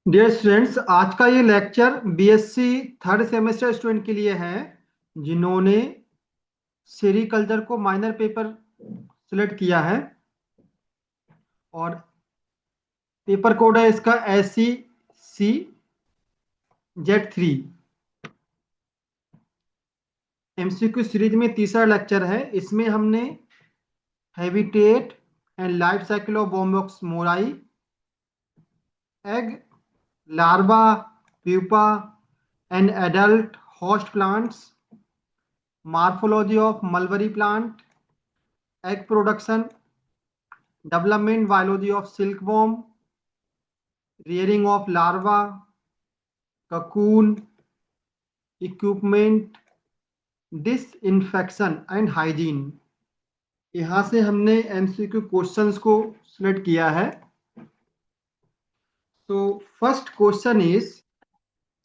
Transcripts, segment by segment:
Dear students, आज का ये lecture BSc third semester student के लिए है जिन्होंने सेरीकल्चर को माइनर पेपर सिलेक्ट किया है। और पेपर कोड है इसका SCCZ3। एमसीक्यू सीरीज में तीसरा लेक्चर है। इसमें हमने habitat and life cycle of Bombyx mori, egg, larva, pupa and adult host plants, morphology of mulberry plant, egg production, development biology of silkworm, rearing of larva, cocoon, equipment, disinfection and hygiene। यहाँ से हमने MCQ questions को select किया है। तो first question is,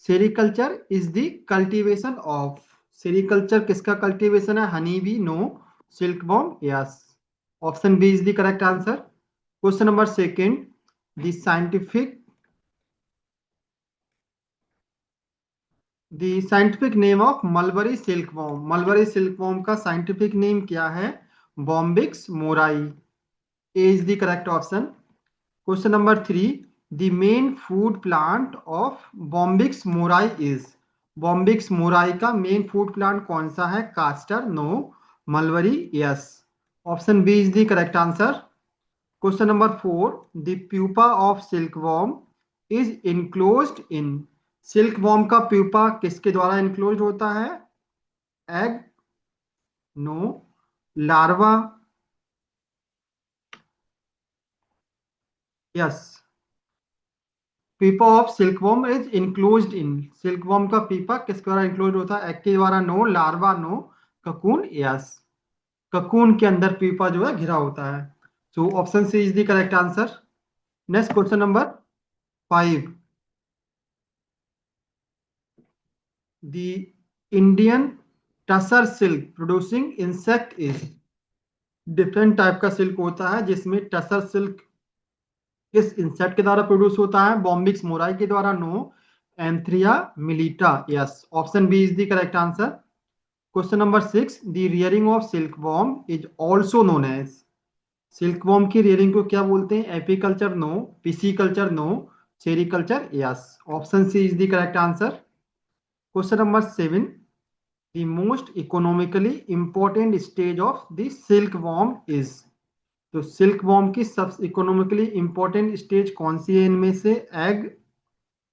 sericulture is the cultivation of. Sericulture किसका cultivation है? Honey bee? No. Silkworm? Yes. Option B is the correct answer. Question number second, the scientific name of mulberry silkworm. Mulberry silkworm का scientific name क्या है? Bombyx mori. A is the correct option. Question number three, the main food plant of Bombyx mori is. Bombyx mori का main food plant कौन सा है? Caster? No. Mulberry? Yes. Option B is the correct answer. Question number four, the pupa of silkworm is enclosed in. Silkworm का pupa किसके द्वारा enclose होता है? Egg? No. Larva? Yes. Pupa of silkworm is enclosed in. Silkworm का pupa किसके द्वारा enclose होता है? एग के द्वारा? No. Larva? No. Cocoon? Yes. Cocoon के अंदर पीपा जो है घिरा होता है। So option C is the correct answer. Next question number five, the Indian tussar silk producing insect is. Different type का सिल्क होता है जिसमें टसर सिल्क किस इंसेक्ट के द्वारा प्रोड्यूस होता है? बॉम्बिक्स मोराई के द्वारा? No. Antheraea mylitta? Yes. Option B is the correct answer. Question number six, the rearing of silkworm is also known as. Silkworm की रियरिंग को क्या बोलते हैं? Apiculture? No. Pisciculture? No. Sericulture? Yes. Option C is the correct answer. Question number seven, the most economically important stage of the silkworm is. तो silkworm की सब economically important stage कौन सी है इनमें से? Egg?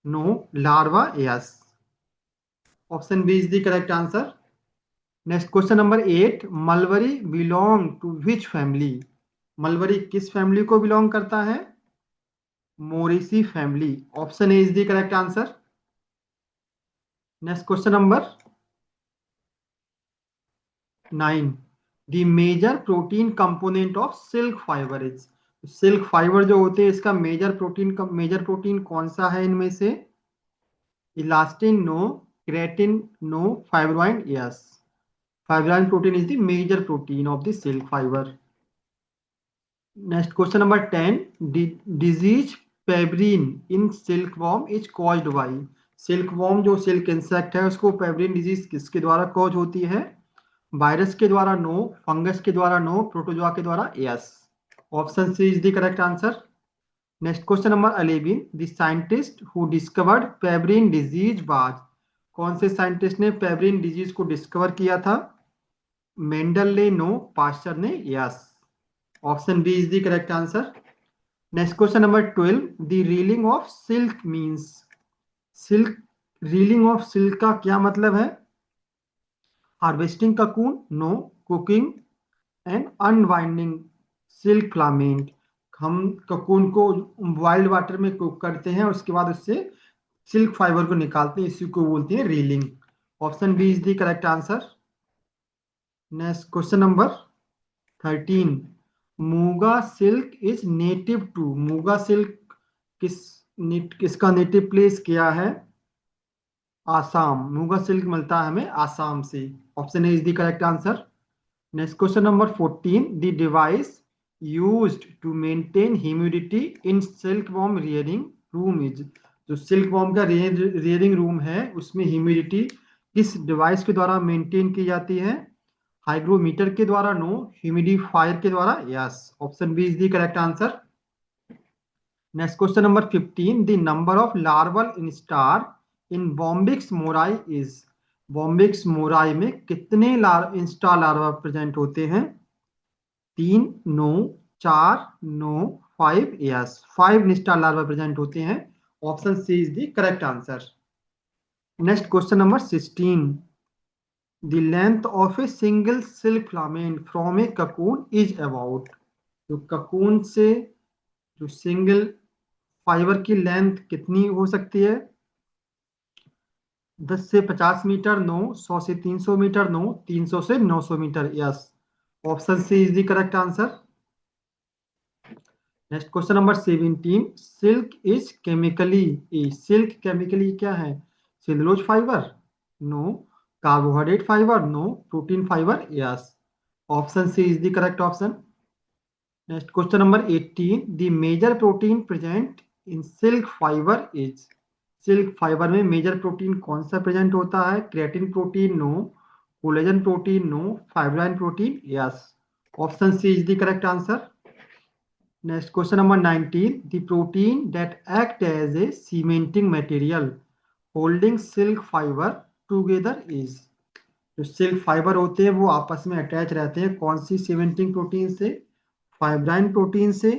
No. Larva? Yes. Option B is the correct answer. Next question number eight, mulberry belong to which family. Mulberry किस family को belong करता है? Moraceae family. Option A is the correct answer. Next question number nine, the major protein component of silk fibre is. Silk fibre जो होते हैं इसका major protein कौन सा है इनमें से? Elastin? No. Keratin? No. Fibroin? Yes. Fibroin protein is the major protein of the silk fibre. Next question number ten, disease pebrine in silkworm is caused by. Silkworm जो silk insect है उसको pebrine disease किसके द्वारा cause होती है? Virus के द्वारा? No. Fungus के द्वारा? नो। प्रोटोजोआ के द्वारा? Yes. Option C is the correct answer. Next question number 11, the scientist who discovered pebrine disease was. कौन से साइंटिस्ट ने पेब्रिन डिजीज को डिस्कवर किया था? मेंडल ने? नो। पास्चर ने? Yes. Option B is the correct answer. Next question number 12, the reeling of silk means. Silk reeling of silk का क्या मतलब है? Harvesting cocoon? No. Cooking and unwinding silk filament. हम cocoon को boiled water में cook करते हैं, उसके बाद उससे सिल्क फाइबर को निकालते हैं, इसी को बोलते हैं reeling. Option B is the correct answer. Next question number 13, muga silk is native to. Muga silk किसका नेटिव प्लेस क्या है? आसाम। मूगा सिल्क मिलता है हमें आसाम से। Option A is the correct answer. Next question number 14, the device used to maintain humidity in silkworm rearing room is। जो silk worm का rearing room है उसमें ह्यूमिडिटी किस डिवाइस के द्वारा मेंटेन की जाती है? हाइग्रोमीटर के द्वारा? नो। ह्यूमिडिफायर के द्वारा? Yes. Option B is the correct answer. Next question number 15, the number of larval instar in Bombyx mori is. Bombyx mori में कितने इंस्टा लार्वा प्रेजेंट होते हैं? 3, no. 4, no. 5, yes. 5 instar larva present होते हैं। Option C is the correct answer. Next question number 16, the length of a single silk filament from a cocoon is about. तो cocoon से जो single fibre की length कितनी हो सकती है? 10 से 50 मीटर? नो। 100 से 300 मीटर? नो। 300 से 900 metre? Yes. Option C is the correct answer. Next question number 17, silk is chemically a. Silk chemically क्या है? Cellulose fibre? No. Carbohydrate fibre? No. Protein fibre? Yes. Option C is the correct option. Next question number 18, the major protein present in silk fibre is. Silk fibre में major protein कौन सा present होता है? Creatine protein? No. Collagen protein? No. Fibrin protein? Yes. Option C is the correct answer. Next question number 19, the protein that act as a cementing material holding silk fibre together is. जो silk fibre होते हैं वो आपस में attach रहते हैं कौन सी cementing protein से? फाइब्राइन प्रोटीन से?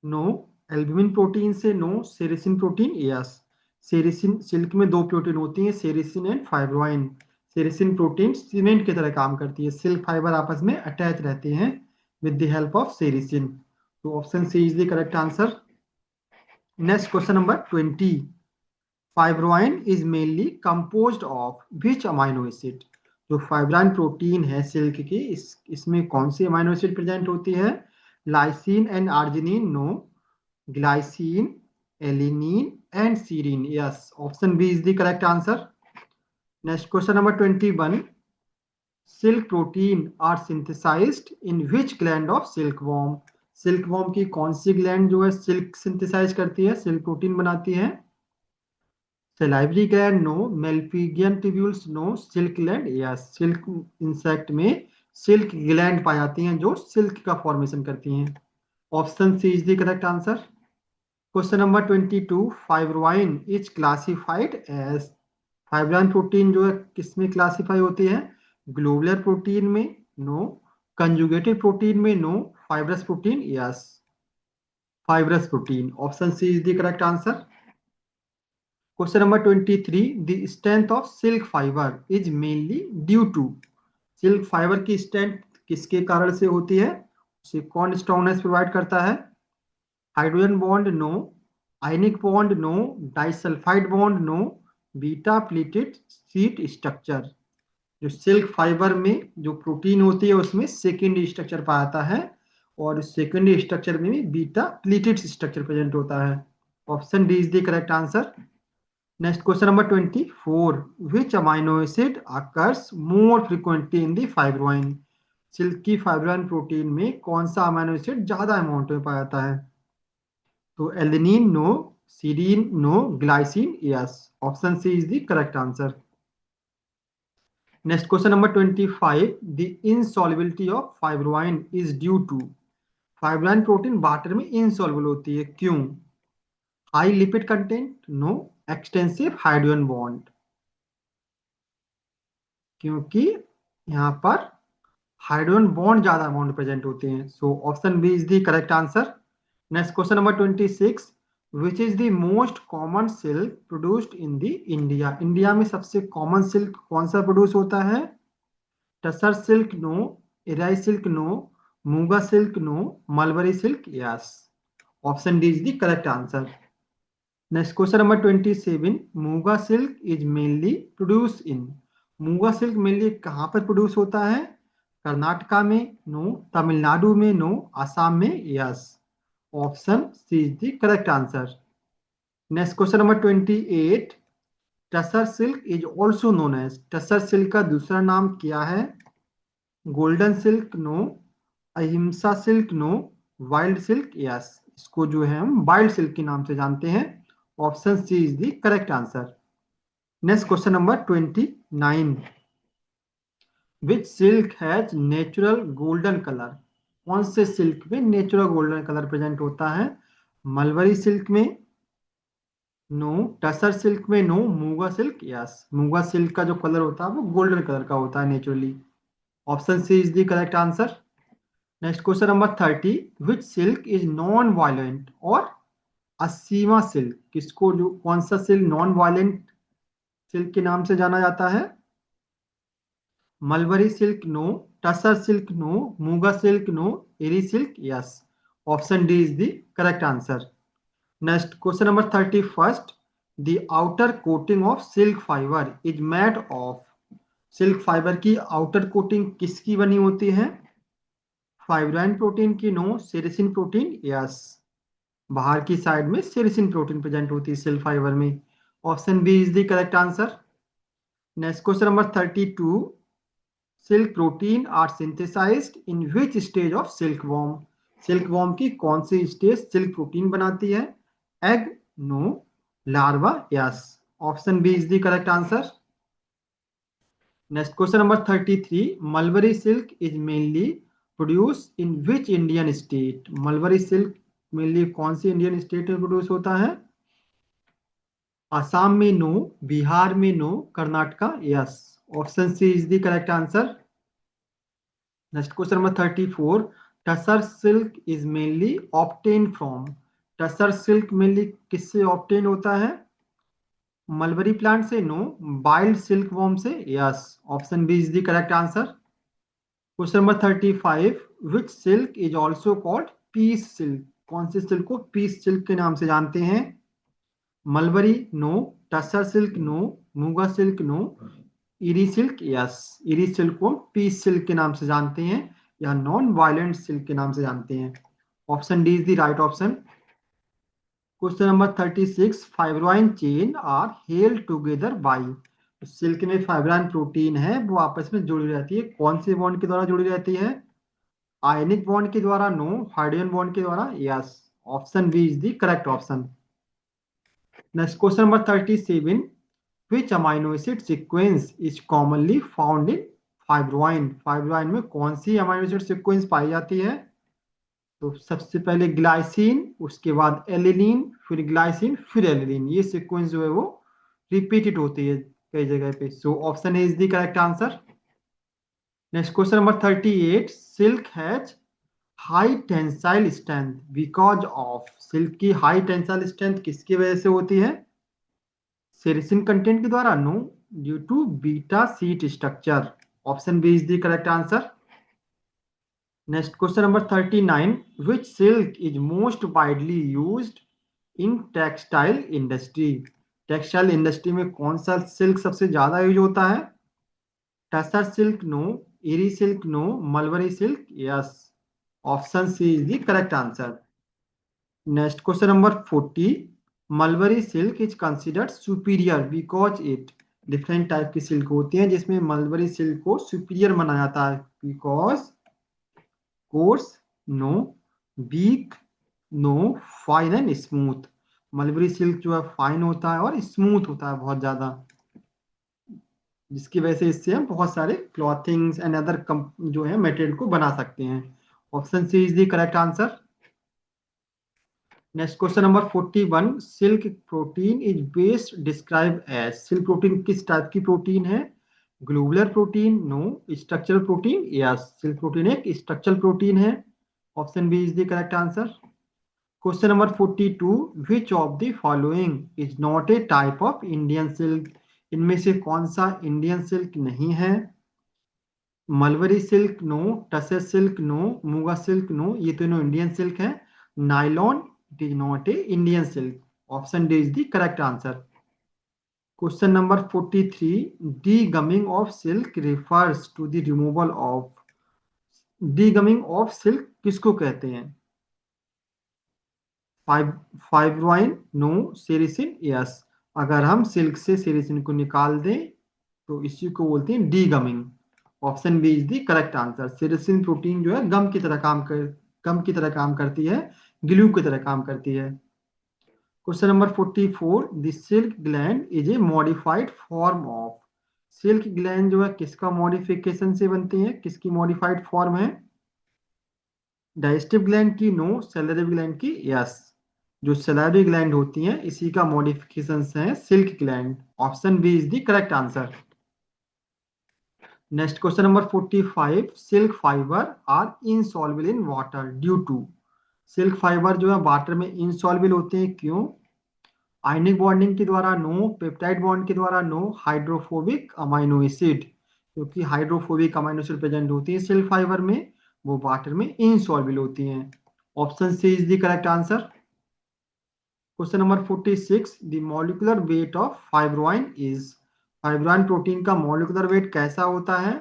नो। एल्ब्यूमिन प्रोटीन से? No. Sericin protein? Yes. Sericin, silk में दो प्रोटीन होती हैं, sericin and fibroin. Sericin protein cement की तरह काम करती है, सिल्क फाइबर आपस में अटैच रहते हैं with the help of sericin. तो option C is the correct answer. Next question number 20, fibroin is mainly composed of which amino acid. जो फाइब्राइन प्रोटीन है सिल्क की, इसमें कौन सी अमाइनो एसिड प्रेजेंट होती है? Lysine and arginine? No. Glycine, alanine and serine? Yes. Option B is the correct answer. Next question number 21, silk protein are synthesised in which gland of silkworm. Silkworm की कौन सी gland जो है silk synthesise करती है, silk protein बनाती है? Salivary gland? No. Malpighian tubules? No. Silk gland? Yes. Silk insect में silk gland पाई जाती हैं जो सिल्क का फॉर्मेशन करती हैं। Option C is the correct answer. Question number 22, fibroin is classified as. Fibroin protein जो है किसमें क्लासिफाई होती है? ग्लोबुलर प्रोटीन में? नो। कंजुगेटेड प्रोटीन में? No. Fibrous protein? Yes. Fibrous protein. Option C is the correct answer. Question number 23, the strength of silk fibre is mainly due to. Silk fibre की strength किसके कारण से होती है? उसे कौन स्ट्रॉन्गनेस प्रोवाइड करता है? Hydrogen bond? No. Ionic bond? No. Disulphide bond? No. Beta pleated sheet structure. जो सिल्क फाइबर में जो प्रोटीन होती है उसमें सेकेंडरी स्ट्रक्चर पाया जाता है और सेकेंडरी स्ट्रक्चर में भी बीटा प्लीटेड स्ट्रक्चर प्रेजेंट होता है। Option D is the correct answer. Next question number 24, which amino acid occurs more frequently in the fibroin. Silk की फाइब्रोइन प्रोटीन में कौन सा अमाइनो एसिड ज्यादा अमाउंट में पाया जाता है? तो alanine? No. Serine? No. Glycine? Yes. Option C is the correct answer. Next question number 25, the insolubility of fibroin is due to. Fibroin protein water में इनसॉल्युबल होती है, क्यों? High lipid content? No. Extensive hydrogen bond? क्योंकि यहाँ पर hydrogen bond ज्यादा amount present होते हैं। So option B is the correct answer. Next question number 26, which is the most common silk produced in the India. India में सबसे common silk कौन सा प्रोड्यूस होता है? Tussar silk? No. Eri silk? No. Muga silk? No. Mulberry silk? Yes. Option D is the correct answer. Next question number 27, muga silk is mainly produce in. Muga silk mainly कहाँ पर produce होता है? कर्नाटका में? नो। तमिलनाडु में? नो। असम में? Yes. Option C is the correct answer. Next question number 28, tussar silk is also known as. Tussar silk का दूसरा नाम क्या है? Golden silk? No. Ahimsa silk? No. Wild silk? Yes. इसको जो है हम वाइल्ड सिल्क के नाम से जानते हैं। Option C is the correct answer. Next question number 29, which silk has natural golden colour? कौन से सिल्क में नेचुरल गोल्डन कलर प्रेजेंट होता है? मलबरी सिल्क में नो, टसर सिल्क में no, muga silk yes. Muga silk का जो कलर होता है वो गोल्डन कलर का होता है naturally. Option C is the correct answer. Next question number 30, which silk is non violent और असीमा सिल्क? किसको, जो कौन सा सिल्क नॉन वायलेंट सिल्क के नाम से जाना जाता है? Mulberry silk no, tussar silk no, muga silk no, eri silk yes. Option D is the correct answer. Next question number 31, the outer coating of silk fibre is made of? Silk fibre की outer coating किसकी बनी होती है? Fibroin protein की no, sericin protein yes. बाहर की side में sericin protein present होती है सिल्क फाइबर में। Option B is the correct answer. Next question number 32, silk protein are synthesised in which stage of silkworm? Silkworm की कौन सी stage silk protein बनाती है? Egg no, larva yes. Option B is the correct answer. Next question number 33, mulberry silk is mainly produce in which Indian state? Mulberry silk mainly कौन सी Indian state में produce होता है? असम में no, Bihar में no, Karnataka yes. Option C is the correct answer. Next question number 34, tussar silk is mainly obtain from? Tussar silk mainly किससे obtain होता है? मलबरी प्लांट से नो, वाइल्ड सिल्क वॉर्म से yes. Option B is the correct answer. Question number 35, which silk is also called peace silk? कौन से silk को peace silk के नाम से जानते हैं? Mulberry no, tussar silk no, muga silk no, eri silk yes. Eri silk को पीस सिल्क के नाम से जानते हैं या नॉन वायलेंट सिल्क के नाम से जानते हैं। Option D is the right option. Question number 36, fibroin chain are held together by? Silk में फाइब्रोइन प्रोटीन है वो आपस में जुड़ी रहती है, कौन से बॉन्ड के द्वारा जुड़ी रहती है? आयनिक बॉन्ड के द्वारा नो, हाइड्रोजन बॉन्ड के द्वारा yes. Option B is the correct option. Next question number 37, which amino acid sequence is commonly found in fibroin? Fibroin में कौन सी अमीनो एसिड सीक्वेंस पाई जाती है? तो सबसे पहले ग्लाइसिन, उसके बाद एलिलीन, फिर ग्लाइसिन, फिर एलिलीन। ये सीक्वेंस जो है वो रिपीटेड होती है कई जगह पे। So option A is the correct answer. Next question number 38, silk has high tensile strength because of? Silk की हाई टेंसाइल स्ट्रेंथ किसकी वजह से होती है? सेरेसिन कंटेंट के द्वारा no, due to beta sheet structure. Option B is the correct answer. Next question number 39, which silk is most widely used in textile industry? Textile industry में कौन सा सिल्क सबसे ज्यादा यूज होता है? Tussar silk no, eri silk no, mulberry silk yes. Option C is the correct answer. Next question number 40, mulberry silk is considered superior because it? Different type की silk होती हैं जिसमें मलबरी सिल्क को सुपीरियर माना जाता है। Because, coarse no, weak no, fine and smooth. Mulberry silk जो है फाइन होता है और स्मूथ होता है बहुत ज्यादा, जिसकी वजह से इससे हम बहुत सारे क्लॉथिंग्स एंड अदर जो है मटेरियल को बना सकते हैं। Option C is the correct answer. Next question number 41, silk protein is based describe as? Silk protein किस टाइप की प्रोटीन है? Globular protein no, structural protein yes. Silk protein एक स्ट्रक्चरल प्रोटीन है। Option B is the correct answer. Question number 42, which of the following is not a type of Indian silk? इनमें से कौन सा Indian silk नहीं है? Mulberry silk no, tussar silk no, muga silk no, ये तीनों इंडियन सिल्क है। Nylon it is not a Indian silk. Option D is the correct answer. Question number 43, degumming of silk refers to the removal of? Degumming of silk किसको कहते हैं? Fibroin no, sericin yes. अगर हम silk से ceresin को निकाल दें तो इसी को बोलते हैं degumming. Option B is the correct answer. Sericin protein जो है गम की तरह काम करती है, ग्लू की तरह काम करती है। Question number 44, the silk gland is a modified form of. Silk gland जो है किसका मॉडिफिकेशन से बनती है, किसकी मॉडिफाइड फॉर्म है? डाइजेस्टिव ग्लैंड की नो, सैलरी ग्लैंड की यस। जो सैलरी ग्लैंड होती हैं इसी का मॉडिफिकेशन है silk gland. Option B is the correct answer. Next question number 45, silk fibre are insoluble in water due to. Silk fibre जो है वाटर में इनसॉल्युबल होते हैं, क्यों? आयनिक बॉन्डिंग के द्वारा नो, पेप्टाइड बॉन्ड के द्वारा नो, हाइड्रोफोबिक अमाइनो एसिड, क्योंकि हाइड्रोफोबिक अमाइनो एसिड प्रेजेंट होती है सिल्क फाइबर में, वो वाटर में इनसॉल्युबल होती हैं। Option C is the correct answer. Question number 46, the molecular weight of fibroin is. Fibroin protein का मॉलिक्यूलर वेट कैसा होता है?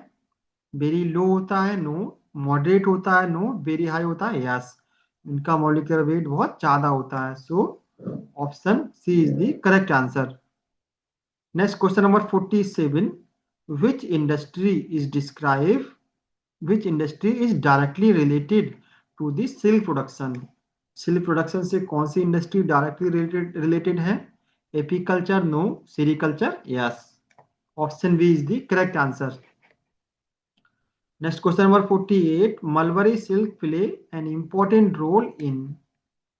वेरी लो होता है, नो। मॉडरेट होता है, नो। वेरी हाई होता है, यस। इनका मॉलिक्यूलर वेट बहुत ज्यादा होता है, so option C is the correct answer. Next question number 47, which industry is describe, which industry is directly related to the silk production. Silk production से कौन सी इंडस्ट्री डायरेक्टली रिलेटेड है? Apiculture, no. Sericulture, yes. Option B is the correct answer. Next question number 48, mulberry silk play an important role in.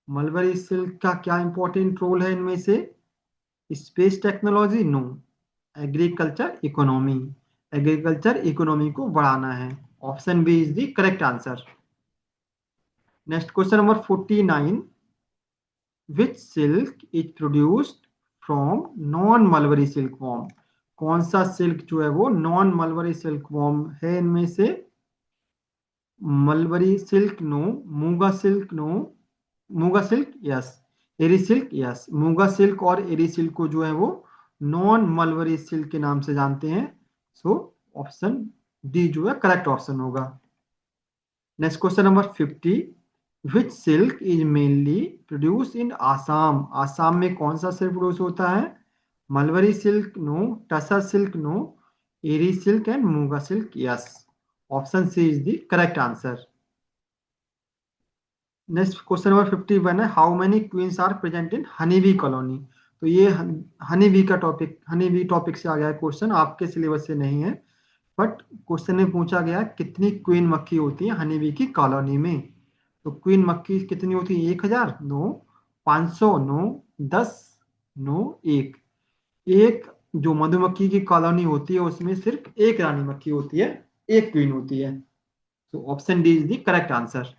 Mulberry silk का क्या important role है इनमें से? Space technology, no. Agriculture economy, agriculture economy को बढ़ाना है। Option B is the correct answer. Next question number 49, which silk is produced from non mulberry silk worm. कौन सा सिल्क जो है वो नॉन मलबरी सिल्क वॉर्म है इनमें से? Mulberry silk, no. Muga silk, no. Muga silk, yes. Eri silk, yes. Muga silk और eri silk को जो है वो नॉन मलबरी सिल्क के नाम से जानते हैं, सो ऑप्शन डी जो है करेक्ट ऑप्शन होगा। Next question number 50, which silk is mainly produce in Assam. Assam में कौन सा सिल्क प्रोड्यूस होता है? Mulberry silk, no. Tussar silk, no. Eri silk and muga silk, yes. Option C is the correct answer. Next question number 51 है, how many queens are present in honey bee colony. तो ये honey bee का topic, honey bee topic से आ गया है question, आपके syllabus से नहीं है, बट क्वेश्चन में पूछा गया कितनी क्वीन मक्खी होती है हनी बी की कॉलोनी में। तो क्वीन मक्खी कितनी होती है? 1000, नो। 500, नो। 10, नो। एक। एक जो मधुमक्खी की कॉलोनी होती है उसमें सिर्फ एक रानी मक्खी होती है, एक क्वीन होती है। तो option D is the correct answer.